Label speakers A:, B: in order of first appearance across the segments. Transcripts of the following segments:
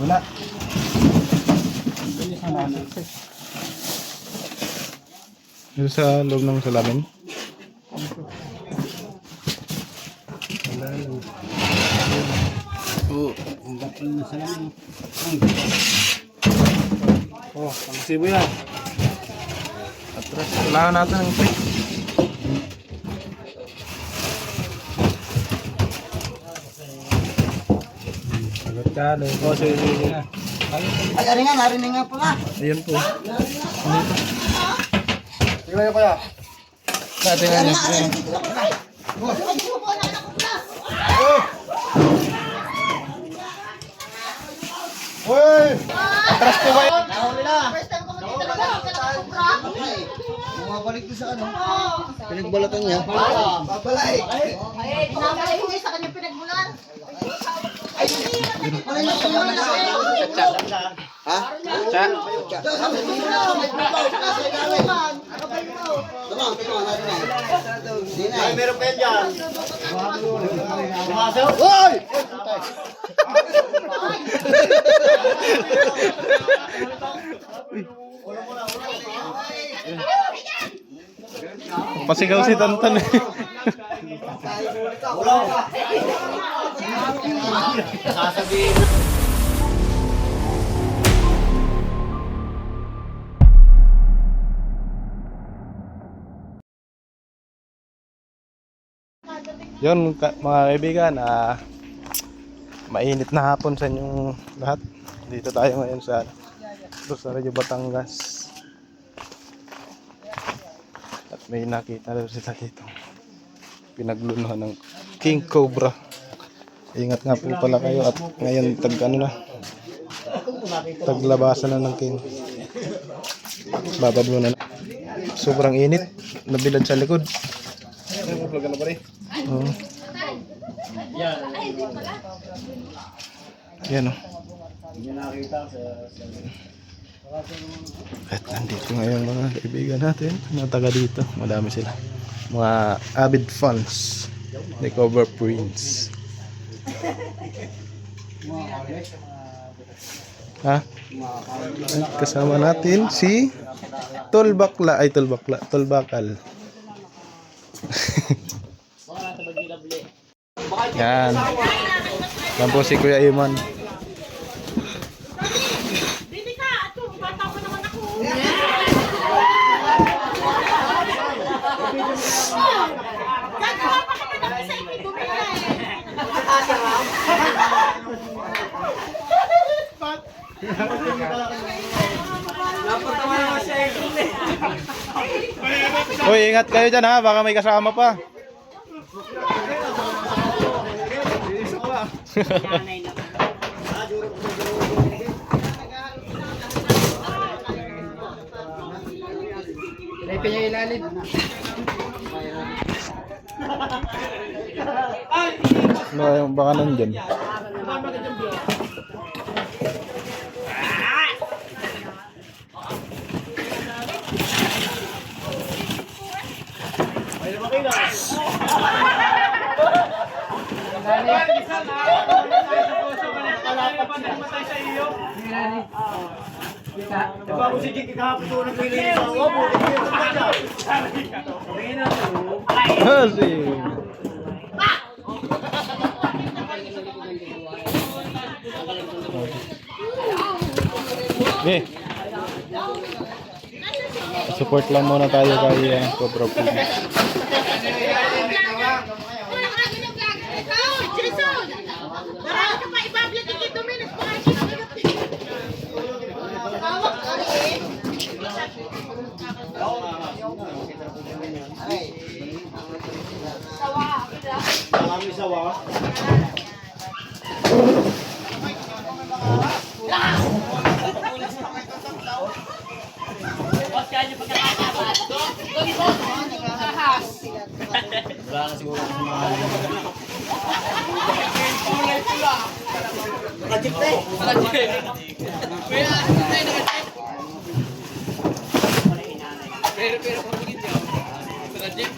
A: Wala. Dito sa loob ng salamin.
B: Oo, ang bakal na salamin. Oh, pangsibo yan.
A: Atras. Kailangan natin ng trick. Sagot ka.
B: Oh, sige.
C: Ay, ari nga, narinig nga pala.
A: Ayan po.
B: Tingnan niyo kaya.
A: Natin nga niya.
B: Hoy!
A: Atras po ba yun?
C: First time ko makita na ganito na kubra.
B: Bumabalik din sa ano? Pinagbalatan niya.
C: Babalay. Ay, pinabalik ko sa kanyang pinagbulan. Ay, wala na sa mga na.
B: Ha?
A: Cha.
B: Ay, meron pa yan dyan. Sumasaw? Hoy!
A: Pasigaw si Tantan eh.
B: Sasabihin.
A: Yun mga kaibigan, mainit na hapon sa inyong lahat. Dito tayo ngayon sa Rosario, Batangas. At may nakita daw sila dito. Pinagluluhan ng King Cobra. Ingat nga po pala kayo at ngayon taglabasan na ng King. Babad muna na. Sobrang init. Nabilad sa likod. Oo. Yan o. At nandito ngayon mga kaibigan natin. Mga taga dito. Madami sila. Mga avid fans ni Cobra Prince. Ha? At kasama natin si Tolbakla. Ay Tolbakal. Yan. Yan po si Kuya Iman.
D: Dili ka, ato, bata pa naman ako. Gagawa pa ka pa naman sa inyo, bumila
A: Uy, ingat kayo dyan ha, baka may kasama pa.
B: Ipin niya ilalim.
A: Baka nandyan.
B: Diba ako si Jiki kahapon doon naglilinis ako? Buti ko yung kanya.
A: Okay. Support lang muna tayo kay Cobra Prince.
D: Wala ka na vlog. Ikaw, Jason! Marami ka pa ibablog yung 2 minutes. Baka kinakagat. Hawak ka rin. Sawa.
B: Marami sawa. Wala na siguro sa mga nakajip na eh. Pero pagiging nyo, nakajip.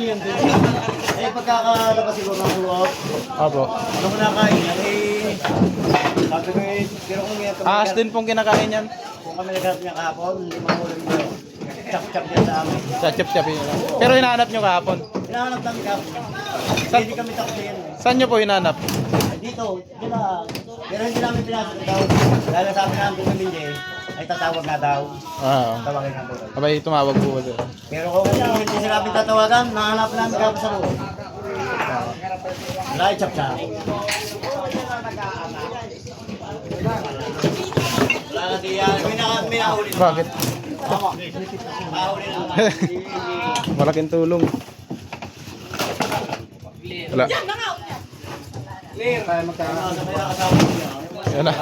B: yun. Eh, pagkakalabas siguro ng loob,
A: Opo.
B: ano mo nakain? Sabi ko eh, pero kung may
A: Ahas din pong kinakain yan.
B: kung kami nagharap niya kahapon, hindi mahulog mo. Chap-chap yan sa amin.
A: Sa chip-chapin nyo lang. Pero hinahanap nyo kahapon.
B: Hinahanap namin kahapon. Hindi kami takot yan.
A: Saan nyo po hinahanap?
B: Ay, dito, lang. Pero hindi namin pinasok daw. Dahil sabi namin kung kami ay tatawag na daw.
A: Ah,
B: Tawagin na daw.
A: abay tumawag po ulit.
B: Pero kung hindi sila namin tatawagan, nahanap namin kahapon sa loob. Wala, chap-chap. Wala na diyan. May nahuli na.
A: Bakit?
B: Nahuli na.
A: Malaking tulong. Wala. Yan na.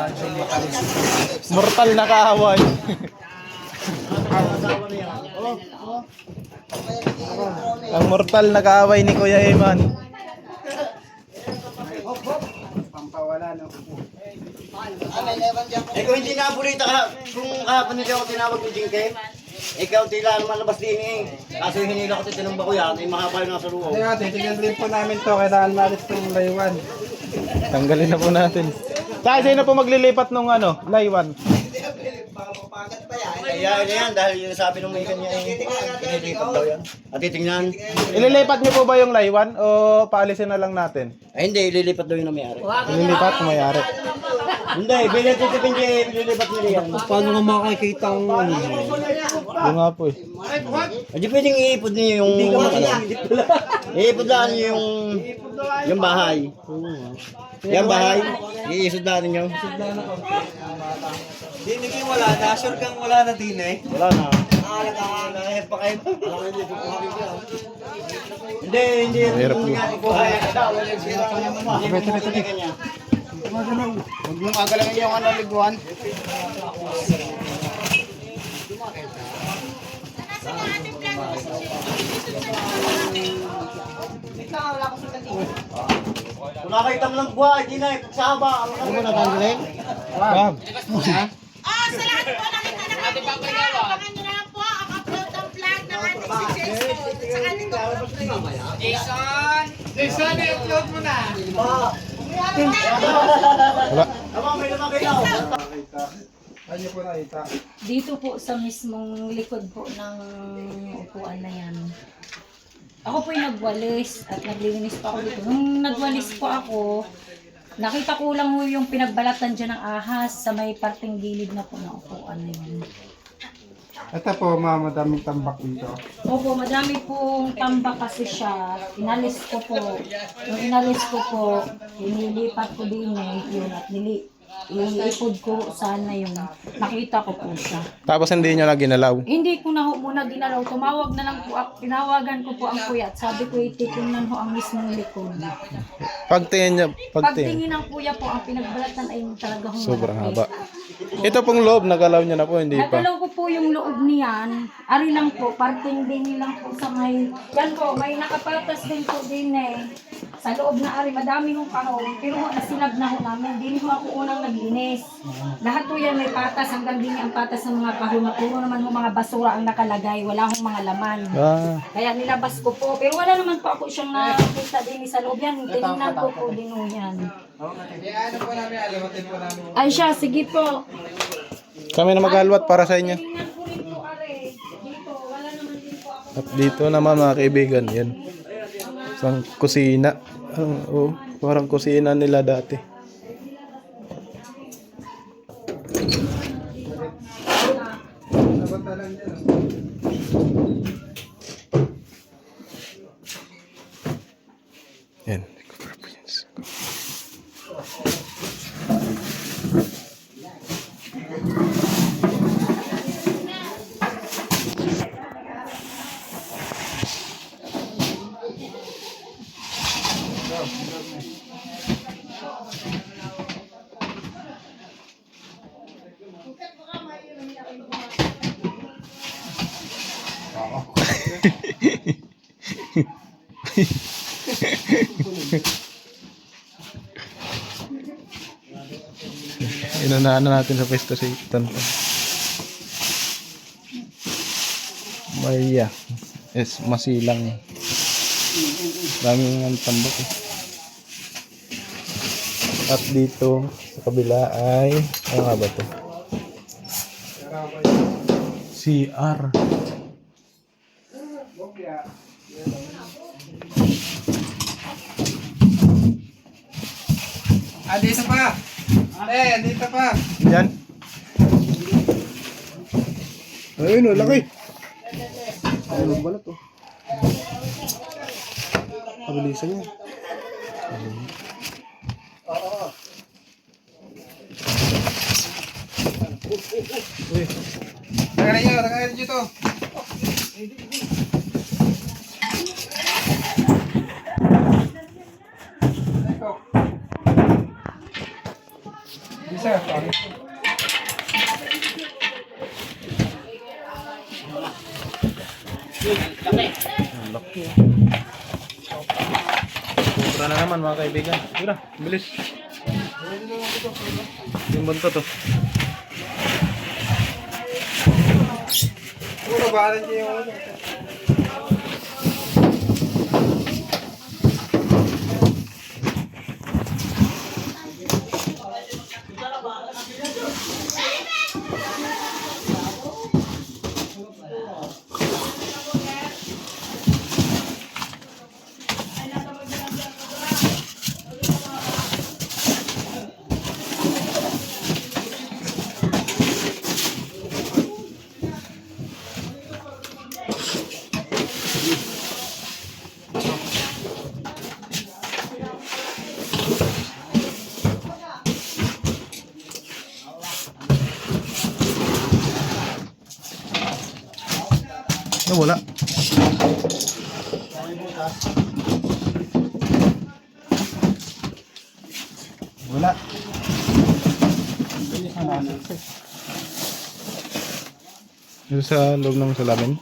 A: Mortal na kaaway. Ang mortal na kaaway ni Kuya Eman.
B: Eh kung hindi nabalita ka, kung kahapon hindi ako tinawag ni Jinke, ikaw tila naman labas din eh. Kaso hinila ko tinumba ko yan, ay mahaba yung nasa loob.
E: Kaya titignan din po namin to, kailangan malis ng laywan.
A: Tanggalin na po natin. Sino po maglilipat nung laywan?
B: Kaya yan, dahil yung sabi ng may kanya eh, pinilipat daw yan. At titingnan,
A: Ililipat niyo po ba yung laywan o paalisin na lang natin?
B: ay hindi, ililipat daw yung namayari.
A: Ililipat kung mayari.
B: Hindi, binatitipin niya, ililipat nila yan.
E: Paano nga makakita ang ano?
A: Yung nga po eh.
B: Hindi pwedeng iipod niyo yung... Iipod lang niyo yung bahay. Yung bahay, iisod natin niyo.
E: Hindi wala na, sure kang wala na din eh.
B: Wala na. Nakahit pa kayo. Hindi.
A: Mahirap yun.
E: Huwag mong agalangin yung liguan.
B: Kung nakita mo ng buhay, di na eh. Pagsaba. Ano mo natanggalin?
A: Ma'am.
D: Ah, sa lahat po namin na nakapagpapagawa. Abangan nyo na po ang upload ng vlog ng ating si Jason. Sa kanito. Jason, i-upload mo na.
A: Wala.
B: Tama, may lumagay na ako.
E: Ano po nakita?
C: Dito po sa mismong likod po ng upuan na yan. Ako po yung nagwalis at naglilinis pa ako dito. Nung nagwalis po ako, nakita ko lang po yung pinagbalatan dyan ng ahas sa may parting gilid na po ng upuan na yun.
E: Ito po, madaming tambak dito.
C: Opo, madami pong tambak kasi siya. Inalis ko po. Yung inalis ko po, inilipat ko din yun at iipod ko sana yung nakita ko po siya.
A: Tapos hindi nyo na ginalaw.
C: Hindi ko na ho muna ginalaw. Tumawag na lang po ako. Tinawagan ko po ang kuya at sabi ko ititingnan ho ang mismong likod.
A: Pagtingin nyo,
C: Pagtingin ng kuya po, ang pinagbalatan ay talaga hong
A: sobrang
C: malaki.
A: haba. Ito pong loob, nagalaw nyo na po, hindi pa.
C: Nagalaw ko po yung loob niyan. Ari lang po, parting din lang po sa may... Yan po, may nakapatas din po din eh. Sa loob na ari, madami hong kahon. Pero nasinag na ho namin. Hindi ho ako unang naglinis. Lahat po yan may patas. Hanggang din ang patas ng mga kahon na puro naman ho mga basura ang nakalagay. Wala hong mga laman.
A: Ah,
C: Kaya nilabas ko po. Pero wala naman po ako siyang nakita din sa loob yan. Tinignan ko po din ho yan.
E: Ano po namin, alimatin po namin.
C: Ay siya, sige po.
A: kami na maghalwat para sa inyo.
C: Tingnan ko rin po, are. Dito, wala naman din po ako.
A: At dito naman mga kaibigan, yan. Isang kusina. Oh, parang kusina nila dati.
E: Nabantalan dyan.
A: Yan. Inanahan na natin sa pwesto si Tantan. Maya. Masilang. Daming ang tambak eh. At dito sa kabila ay ano nga ba to? CR.
E: Andito pa! Andito pa!
A: Yan. Ayun, laki. Ayun, balat oh. Pabilisan niya.
E: Tanggalin nyo to. Bisa,
A: Ang laki oh. Sobra na naman mga kaibigan. Tira, bilis. Yung buntot to.
E: Puro baharan nyo yung
A: Wala. Wala. Dito sa loob ng salamin.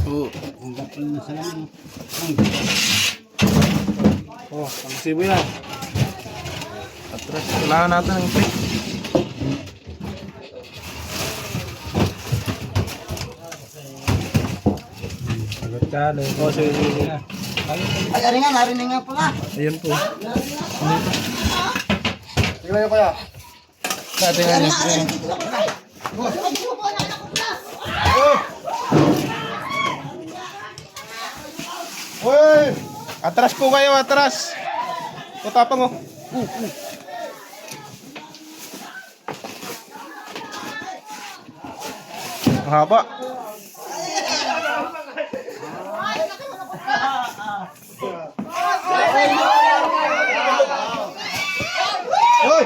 B: Oo, ang bakal na salamin.
A: Oh, ang sibo yan. Atras. Kailangan natin ng pick. Agad ka. Oh, sige na.
B: Ay, narinig nga pala.
A: Ayan po.
E: tingnan nyo kaya.
A: Tingnan niyo. Uy! Atras po kayo, atras! Tutapang oh. Ang haba. Uy!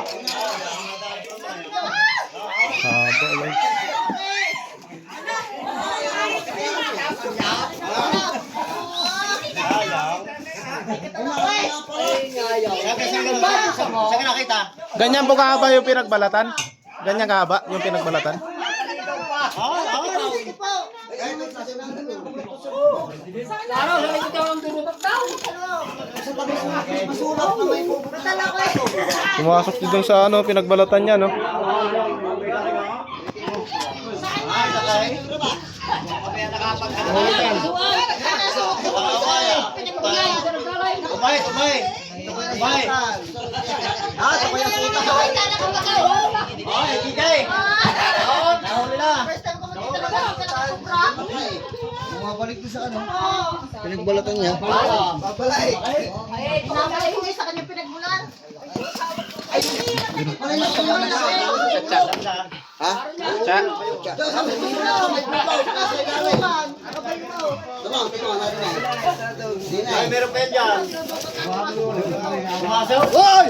A: Haba lang.
B: Saan ka nakita?
A: Ganyan po kahaba yung pinagbalatan? Ganyan kahaba yung pinagbalatan? Pumasok dito sa ano, pinagbalatan niya, no?
B: Tumay! Ah, sa kuya suta. Ay, kikay! Nahuli na! Bumabalik din sa ano? Pinagbalatan niya? Babalay!
D: Namalay ko sa kanyang pinagmulan.
B: Ha?
A: Cha?
B: Ay, meron pa yan dyan. Pumasok? Hoy!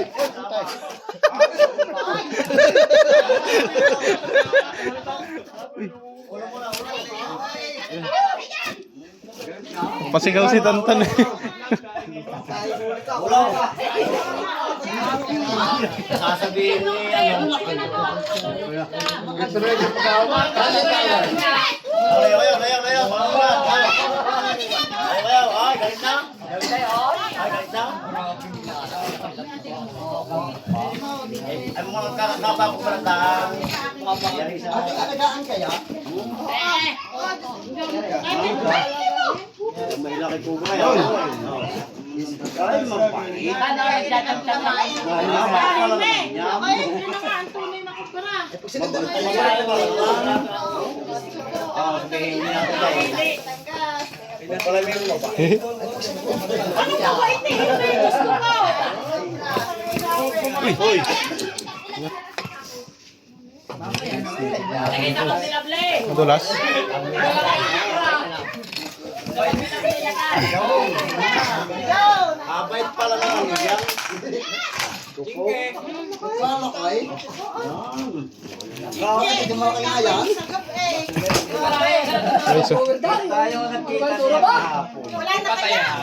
A: Pasigaw si Tantan eh.
B: Sasabihin ni ano? Ayaw. Ay, galit na? Galit na? Ay, mga kakapapagpalatang. Alagaan kaya? May laki po ba yan? Ay, mapait.
A: Madulas.
B: Abait pala naman yan. Tuko.
A: Ay, so.
D: Wala na kaya yan.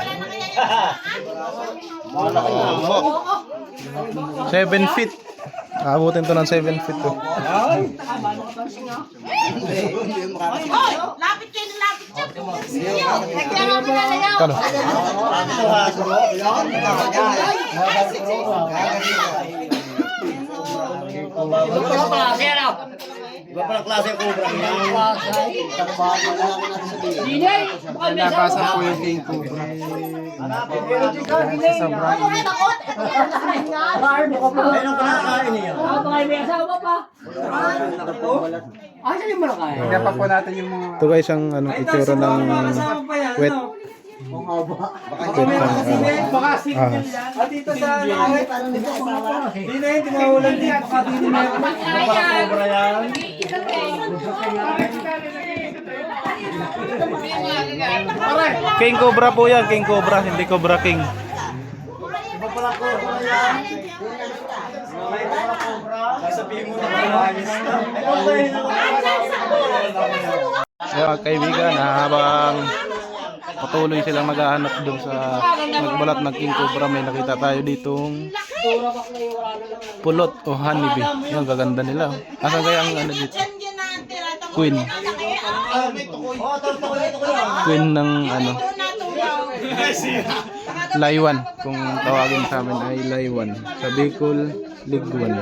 A: 7 feet. Aabutin to ng 7 feet to.
D: Hoy, lapit kayo ng lapit dyan. Nagkara mo na layaw.
A: Kano?
B: Iba palang klase ang cobra niya.
E: Nabasa po yung king cobra. Sa sobrang init.
B: Ayun ang kinakain niya.
E: Tingnan pa po natin yung mga...
A: Ito guys ang ano, itsura ng wet. Wet ng
E: Baka single yan. At dito sa... Hindi na yun, tinawalan din. Baka dito na yun.
B: Cobra yan.
A: King Cobra po yan, King Cobra, hindi Cobra King.
B: Iba palang cobra yan. Sasabihin mo na.
A: Kaya mga kaibigan, habang patuloy silang naghahanap dun sa nagbalat ng King Cobra, may nakita tayo ditong pulot o honeybee. Yung gaganda nila. Asan kaya ang ano dito? Queen. Queen ng ano, Laywan. Kung tawagin sa amin ay Laywan. Sa Bicol, Liguan.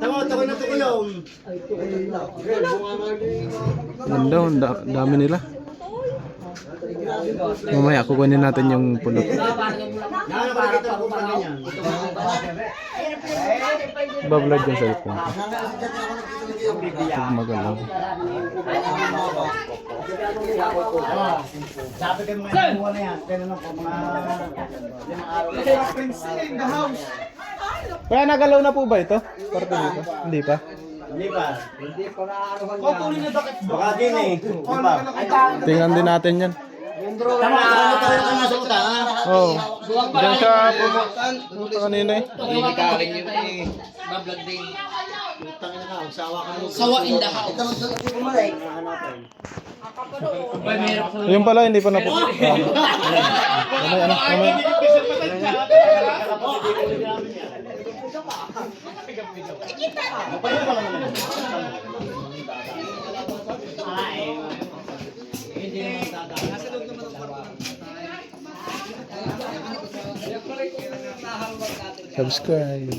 B: Tama, tukoy na tukoy yun.
A: Ganda, dami nila. Mamaya kukunin natin yung pulot. Bablad yung cellphone. Pag magalaw.
B: Sabi ka mga nakuha na yan. Kaya naman po mga 5 araw.
A: Kaya nagalaw na po ba ito? Parte dito? Hindi pa.
B: Hindi pa. Baka din eh. Di ba?
A: Tingnan din natin yan.
B: Tama, tama tayo ka nga sa uta.
A: Oo. Diyan siya pumunta kanina eh.
B: Sawa in the house.
A: Yung pala hindi pa napupunta. Kamay. Subscribe.